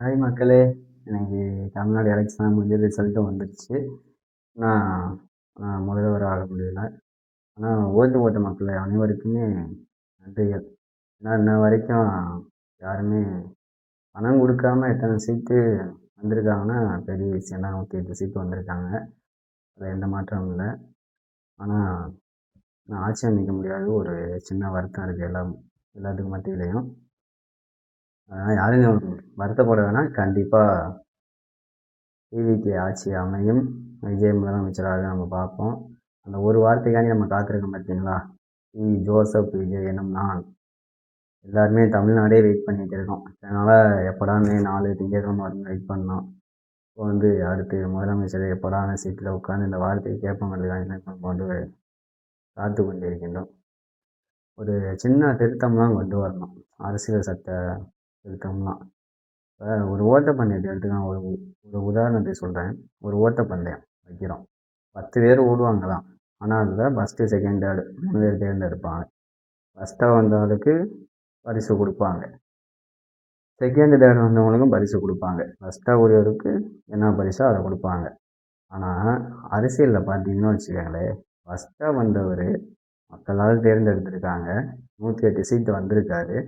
Hi மக்களே! இன்னைக்கு Tamil Nadu election முடிஞ்சு ரிசல்ட்டும் வந்துருச்சு. நான் முதல்வர் ஆக முடியல. ஆனா ஓட்டு போட்ட மக்கள் அனைவருக்குமே நன்றிகள். ஏன்னா இன்ன வரைக்கும் யாருமே பணம் குடுக்காம எத்தனை சீட்டு வந்திருக்காங்கன்னா, பெரிய விஷயம் தான். 108 சீட்டு வந்திருக்காங்க. அதுல எந்த மாற்றமும் இல்ல. ஆனா நான் ஆட்சி அமைக்க முடியாத ஒரு சின்ன வருத்தம் இருக்கு எல்லாத்துக்கும் மத்தியிலயும். அதனால யாரும் வருத்தப்பட வேணாம். கண்டிப்பா டிவிகே ஆட்சி அமையும். விஜய் முதலமைச்சராக நம்ம பார்ப்போம். அந்த ஒரு வார்த்தைக்காண்டி நம்ம காத்திருக்கோம் பார்த்தீங்களா? ஜோசப் விஜய் எனும் நான். எல்லாருமே தமிழ்நாடே வெயிட் பண்ணிட்டு இருக்கோம். அதனால் எப்படா மே 4 திங்கட்கிழமை வரும்னு வெயிட் பண்ணோம். இப்போ அடுத்து முதலமைச்சர் எப்படா அந்த சீட்டில் உட்காந்து இந்த வார்த்தையை கேட்போங்கிறதுக்காக கொண்டு காத்து கொண்டிருக்கின்றோம். ஒரு சின்ன திருத்தம்லாம் கொண்டு வரணும். அரசியல் சட்ட திருத்தம்லாம். இப்போ ஒரு ஓட்டப்பந்தயத்தை எடுத்துக்கலாம். ஒரு உதாரணத்தை சொல்கிறேன். ஒரு ஓட்டப்பந்தயம் வைக்கிறோம். 10 பேர் ஓடுவாங்களாம். ஆனால் அதில் ஃபஸ்ட்டு, செகண்ட், தேர்டு 3 பேர் தேர்ந்தெடுப்பாங்க. ஃபஸ்ட்டாக வந்தவங்களுக்கு பரிசு கொடுப்பாங்க. செகண்ட், தேர்டு வந்தவங்களுக்கும் பரிசு கொடுப்பாங்க. ஃபஸ்ட்டாக ஓடியவருக்கு என்ன பரிசோ அதை கொடுப்பாங்க. ஆனால் அரசியலில் பார்த்தீங்கன்னு வச்சுக்கோங்களேன், ஃபஸ்ட்டாக வந்தவர் மக்களால் தேர்ந்தெடுத்திருக்காங்க. 108 சீட்டு வந்திருக்காரு.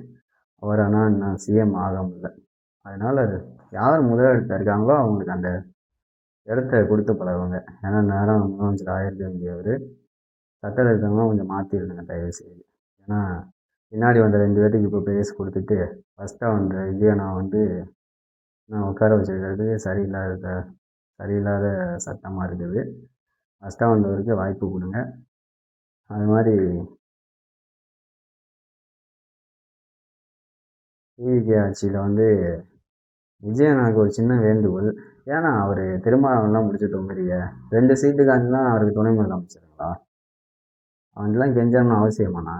அவர் ஆனால் இன்னும் சிஎம் ஆக முடியல. அதனால் யார் முதலிடத்தில் இருக்காங்களோ அவங்களுக்கு அந்த இடத்த கொடுத்து பழகுவாங்க. ஏன்னா நேரம் முதலமைச்சர் ஆயிருக்க வேண்டியவர். சட்ட திருத்தம்லாம் கொஞ்சம் மாற்றிடுங்க தயவு செய்து. ஏன்னா பின்னாடி வந்த 2 பேர்த்துக்கு இப்போ பேசி கொடுத்துட்டு ஃபஸ்ட்டாக வந்த விஜயை நான் உட்கார வச்சுருக்கிறது சரியில்லாத சட்டமாக இருக்குது. ஃபஸ்ட்டாக வந்தவருக்கு வாய்ப்பு கொடுங்க. அது மாதிரி டிவிகே ஆட்சியில் விஜய் எனக்கு ஒரு சின்ன வேண்டுகோள். ஏன்னா அவர் திருமணம்லாம் முடிச்சுட்டு வந்துடுங்க. 2 சீட்டுக்காண்டிலாம் அவருக்கு துணை முதலமைச்சருங்களா? அவன்லாம் கெஞ்சணும்னு அவசியமாண்ணா?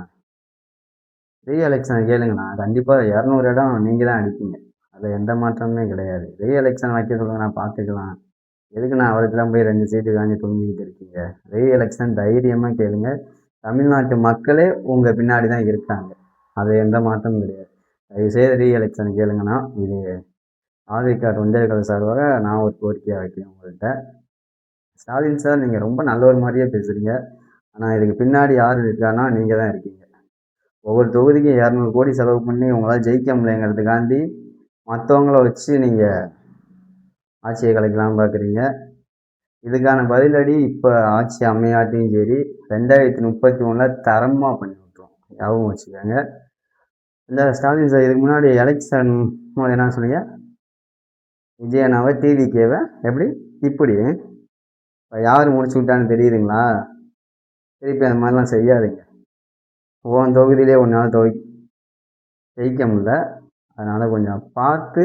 ரீ எலெக்ஷனை கேளுங்கண்ணா. கண்டிப்பாக 200 இடம் நீங்கள் தான் அடிப்பீங்க. அதில் எந்த மாற்றமுமே கிடையாது. ரீ எலெக்ஷன் வைக்க சொல்லுங்கண்ணா, பார்த்துக்கலாம். எதுக்குண்ணா அவருக்கெல்லாம் போய் 2 சீட்டுக்காண்டி தூங்கிக்கிட்டு இருக்கீங்க? ரீ எலெக்ஷன் தைரியமாக கேளுங்க. தமிழ்நாட்டு மக்களே உங்கள் பின்னாடி தான் இருக்காங்க. அது எந்த மாற்றமும் கிடையாது. தயவுசெய்து ரீ எலெக்ஷன் கேளுங்கண்ணா. இது ஆதிக்கா தொண்டர்கள் சார்பாக நான் ஒரு கோரிக்கையாக வைக்கிறேன் உங்கள்கிட்ட. ஸ்டாலின் சார், நீங்கள் ரொம்ப நல்லவர் மாதிரியே பேசுகிறீங்க. ஆனால் இதுக்கு பின்னாடி யார் இருக்கான்னா நீங்கள் தான் இருக்கீங்க. ஒவ்வொரு தொகுதிக்கும் 200 கோடி செலவு பண்ணி உங்களால் ஜெயிக்க முடியலைங்கிறதுக்காண்டி மற்றவங்கள வச்சு நீங்கள் ஆட்சியை கலைக்கலாம்னு பார்க்குறீங்க. இதுக்கான பதிலடி இப்போ ஆட்சி அமையாட்டியும் சரி, 2031 தரமாக பண்ணி விட்டுரும். ஞாபகம் வச்சுக்கோங்க. இந்த ஸ்டாலின் சார், இதுக்கு முன்னாடி எலெக்ஷன் என்ன சொன்னீங்க? விஜயனாவை டிவிகேவை எப்படி இப்படி யார் முடிச்சு விட்டான்னு தெரியுதுங்களா? திருப்பி அந்த மாதிரிலாம் செய்யாதுங்க. உன் தொகுதியிலே ஒன்றால் ஜெயிக்க முடியல. அதனால் கொஞ்சம் பார்த்து,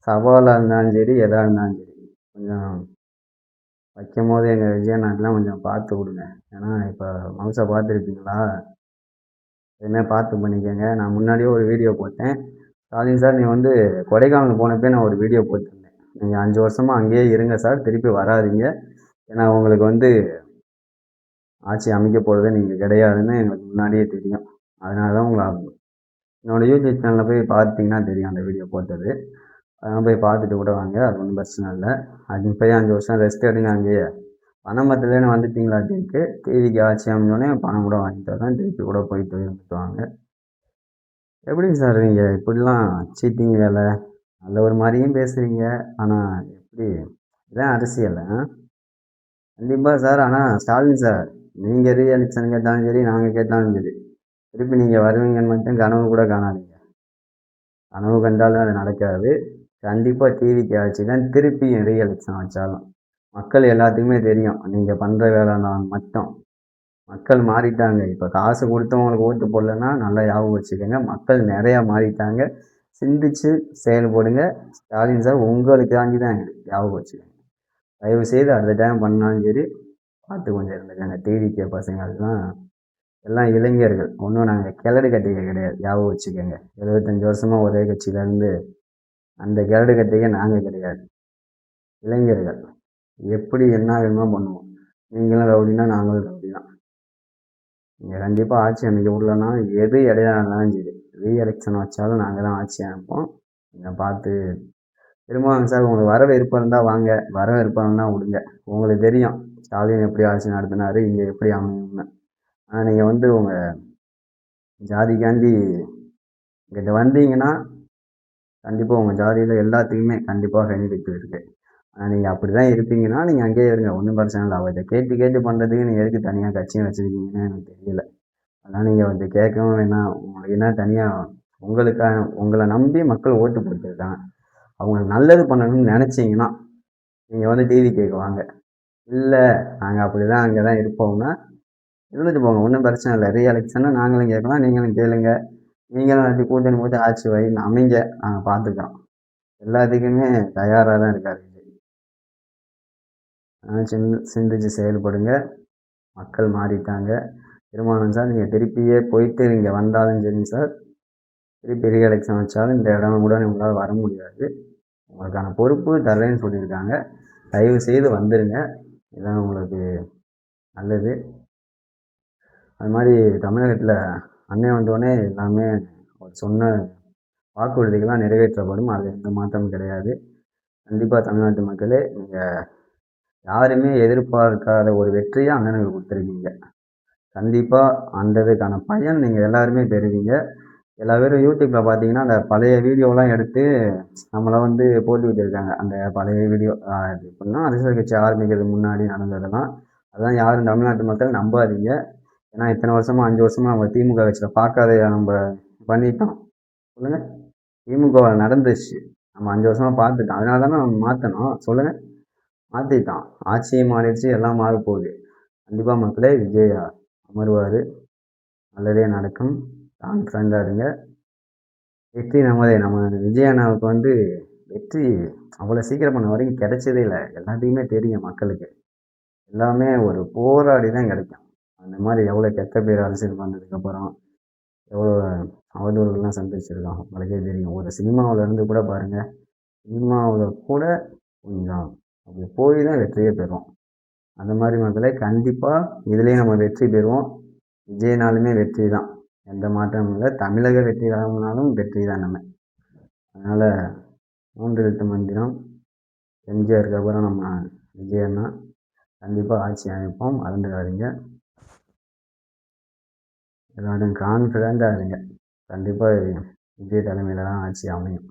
சவாலாக இருந்தாலும் சரி, எதாக இருந்தாலும் சரி, கொஞ்சம் வைக்கும் போது எங்கள் விஜயநாட்டெலாம் கொஞ்சம் பார்த்து கொடுங்க. ஏன்னா இப்போ மவுசை பார்த்துருப்பீங்களா? எதுவுமே பார்த்து பண்ணிக்கோங்க. நான் முன்னாடியே ஒரு வீடியோ போட்டேன். ஸ்டாலின் சார், நீ கொடைக்கானல் போனப்பே நான் ஒரு வீடியோ போட்டிருந்தேன். நீங்கள் 5 வருஷமாக அங்கேயே இருங்க சார், திருப்பி வராதிங்க. ஏன்னா உங்களுக்கு ஆட்சி அமைக்க போகிறது நீங்கள் கிடையாதுன்னு எங்களுக்கு முன்னாடியே தெரியும். அதனால தான் உங்களை என்னோடய யூடியூப் சேனலில் போய் பார்த்தீங்கன்னா தெரியும் அந்த வீடியோ போட்டது. அதெல்லாம் போய் பார்த்துட்டு கூட வாங்க. அது ஒன்றும் பிரச்சனை இல்லை. அது போய் 5 வருஷம் ரெஸ்ட் எடுங்க அங்கேயே. பணம் பத்தலேன்னு வந்துட்டீங்களாட்டிருக்கு. டிவிக்கு ஆட்சி அமைஞ்சோடனே பணம் கூட வாங்கிட்டு வரேன். திருப்பி கூட போயிட்டு வந்துட்டு வாங்க. எப்படிங்க சார் நீங்கள் இப்படிலாம் சீட்டிங் வேலை? நல்ல ஒரு மாதிரியும் பேசுகிறீங்க. ஆனால் எப்படி? இதான் அரசியல். கண்டிப்பாக சார். ஆனால் ஸ்டாலின் சார், நீங்கள் ரீ எலெக்ஷன் கேட்டாலும் சரி, நாங்கள் கேட்டாலும் சரி, திருப்பி நீங்கள் வருவீங்கன்னு மட்டும் கனவு கூட காணாதீங்க. கனவு கண்டாலும் அது நடக்காது. கண்டிப்பாக டிவிக்கு ஆட்சி தான் திருப்பியும் ரீ எலெக்ஷன் வச்சாலும். மக்கள் எல்லாத்துக்குமே தெரியும் நீங்கள் பண்ணுற வேலைனா மட்டும். மக்கள் மாறிட்டாங்க. இப்போ காசு கொடுத்தவங்களுக்கு ஓட்டு போடலன்னா நல்லா ஞாபகம் வச்சுக்கோங்க. மக்கள் நிறையா மாறிட்டாங்க. சிந்திச்சு செயல்படுங்க. ஸ்டாலின் சார், உங்களுக்கு தாண்டி தான் ஞாபகம் வச்சுக்கோங்க. தயவு செய்து அடுத்த டைம் பண்ணாலும் சரி, பார்த்து கொஞ்சம் இருந்துக்கோங்க. டிவிகே பசங்கள்லாம் எல்லாம் இளைஞர்கள். ஒன்றும் நாங்கள் கிழடு கட்டிக்க கிடையாது. ஞாபகம் வச்சுக்கோங்க. 75 வருஷமாக ஒரே கட்சியிலேருந்து அந்த கிழடு கட்டிக்க நாங்கள் கிடையாது. இளைஞர்கள் எப்படி என்ன வேணுமோ பண்ணுவோம். நீங்களும் ரவுடினா நாங்களும் ரவுடி தான். நீங்கள் கண்டிப்பாக ஆட்சி அமைக்க விடலன்னா எது இடையில இருந்தாலும் சரி, ரீ எலெக்ஷன் வச்சாலும் நாங்கள் தான் ஆட்சி அமைப்போம். நீங்கள் பார்த்து திருமாவளவன் சார் உங்களுக்கு வர விருப்பம் இருந்தால் வாங்க, வர விருப்பம் இல்லைன்னா விடுங்க. உங்களுக்கு தெரியும் ஸ்டாலின் எப்படி ஆட்சி நடத்தினாரு, இங்கே எப்படி அமையும்னு. ஆனால் நீங்கள் வந்து உங்கள் ஜாதிக்காண்டி இங்கிட்ட வந்தீங்கன்னா கண்டிப்பாக உங்கள் ஜாதியில் எல்லாத்துக்குமே கண்டிப்பாக பெனிஃபிட் இருக்குது. ஆனால் நீங்கள் அப்படி தான் இருப்பீங்கன்னா நீங்கள் அங்கேயே இருங்க, ஒன்றும் பிரச்சனை இல்லை. அவர்கிட்ட கேட்டு கேட்டு பண்ணுறதுக்கு நீங்கள் எதுக்கு தனியாக கட்சியும் வச்சுருக்கீங்கன்னு எனக்கு தெரியல. அதனால் நீங்கள் அவர்கிட்ட கேட்கவும் வேணாம். உங்களுக்கு என்ன தனியாக உங்களை நம்பி மக்கள் ஓட்டு போட்டுருக்காங்க. அவங்களுக்கு நல்லது பண்ணணும்னு நினச்சிங்கன்னா நீங்கள் வந்து டிவி கேட்க வாங்க. இல்லை நாங்கள் அப்படி தான் அங்கே தான் இருப்போம்னா இருந்துட்டு போங்க, ஒன்றும் பிரச்சனை இல்லை. ரீ எலெக்ஷன்னா நாங்களும் கேட்கலாம், நீங்களும் கேளுங்க. நீங்களும் அப்படி கூட்டணி போட்டு ஆட்சி வைன்னு அமைங்க, நாங்கள் பார்த்துக்கிறோம். எல்லாத்துக்குமே தயாராக தான் இருக்காரு விஜய். சிந்திச்சு செயல்படுங்க. மக்கள் மாறிட்டாங்க. திருமாவளவன் சார் நீங்கள் திருப்பியே போயிட்டு இங்கே வந்தாலும் சரிங்க சார், திருப்பி ரீ எலெக்ஷன் வச்சாலும் இந்த இடம் கூட உங்களால் வர முடியாது. உங்களுக்கான பொறுப்பு தரேன்னு சொல்லியிருக்காங்க. தயவு செய்து வந்துடுங்க, இதான் உங்களுக்கு நல்லது. அது மாதிரி தமிழகத்தில் அண்ணன் வந்தோடனே எல்லாமே அவர் சொன்ன வாக்குறுதிகள்லாம் நிறைவேற்றப்படும். அது எந்த மாற்றமும் கிடையாது. கண்டிப்பாக தமிழ்நாட்டு மக்களே, நீங்கள் யாருமே எதிர்பார்க்காத ஒரு வெற்றியை அண்ணனுக்கு கொடுத்துருக்கீங்க. கண்டிப்பாக அந்த இதுக்கான பயன் நீங்கள் எல்லாருமே பெறுவீங்க. எல்லா பேரும் யூடியூப்பில் பார்த்தீங்கன்னா அந்த பழைய வீடியோலாம் எடுத்து நம்மளை வந்து போட்டு விட்டுருக்காங்க. அந்த பழைய வீடியோ எப்படின்னா அரசியல் கட்சி ஆரம்பிக்கிறதுக்கு முன்னாடி நடந்ததெல்லாம். அதெல்லாம் யாரும் தமிழ்நாட்டு மக்கள் நம்பாதீங்க. ஏன்னா இத்தனை வருஷமாக 5 வருஷமாக நம்ம திமுக கட்சியில் பார்க்காதையா நம்ம பண்ணிட்டோம். சொல்லுங்கள், திமுகவில் நடந்துச்சு, நம்ம 5 வருஷமாக பார்த்துட்டோம். அதனால தானே நம்ம மாற்றணும். சொல்லுங்கள், மாற்றிட்டோம். ஆட்சியும் மாறிடுச்சு, எல்லாம் மாற போகுது. கண்டிப்பாக மக்களே விஜய் அமருவார், நல்லதே நடக்கும். கான்ஃபிடண்டாக இருங்க. வெற்றி நம்மதே. நம்ம விஜய் அண்ணாவுக்கு வந்து வெற்றி அவ்வளோ சீக்கிரம் பண்ண வரைக்கும் கிடைச்சதே இல்லை. எல்லாத்தையுமே தெரியும் மக்களுக்கு. எல்லாமே ஒரு போராடி தான் கிடைக்கும். அந்த மாதிரி எவ்வளோ கெட்ட பேர் அரசியல் வந்ததுக்கப்புறம் எவ்வளோ அவதூறுகள்லாம் சந்திச்சிருக்கோம் உங்களுக்கே தெரியும். ஒரு சினிமாவில் இருந்து கூட பாருங்கள், சினிமாவில் கூட கொஞ்சம் அப்படி போய் தான் வெற்றியே பெறுவோம். அந்த மாதிரி மக்களே கண்டிப்பாக இதுலேயும் நம்ம வெற்றி பெறுவோம். விஜய்னாலுமே வெற்றி தான், எந்த மாற்றமும் இல்லை. தமிழக வெற்றி ஆகணும்னாலும் வெற்றி தான் நம்ம. அதனால் 3 எழுத்து மந்திரம், எம்ஜிஆருக்கு அப்புறம் நம்ம விஜய் அண்ணா கண்டிப்பாக ஆட்சி அமைப்போம், மறந்துடாதீங்க. எல்லாரும் கான்ஃபிடண்ட்டாக இருங்க. கண்டிப்பாக விஜய் தலைமையில் தான் ஆட்சி அமையும்.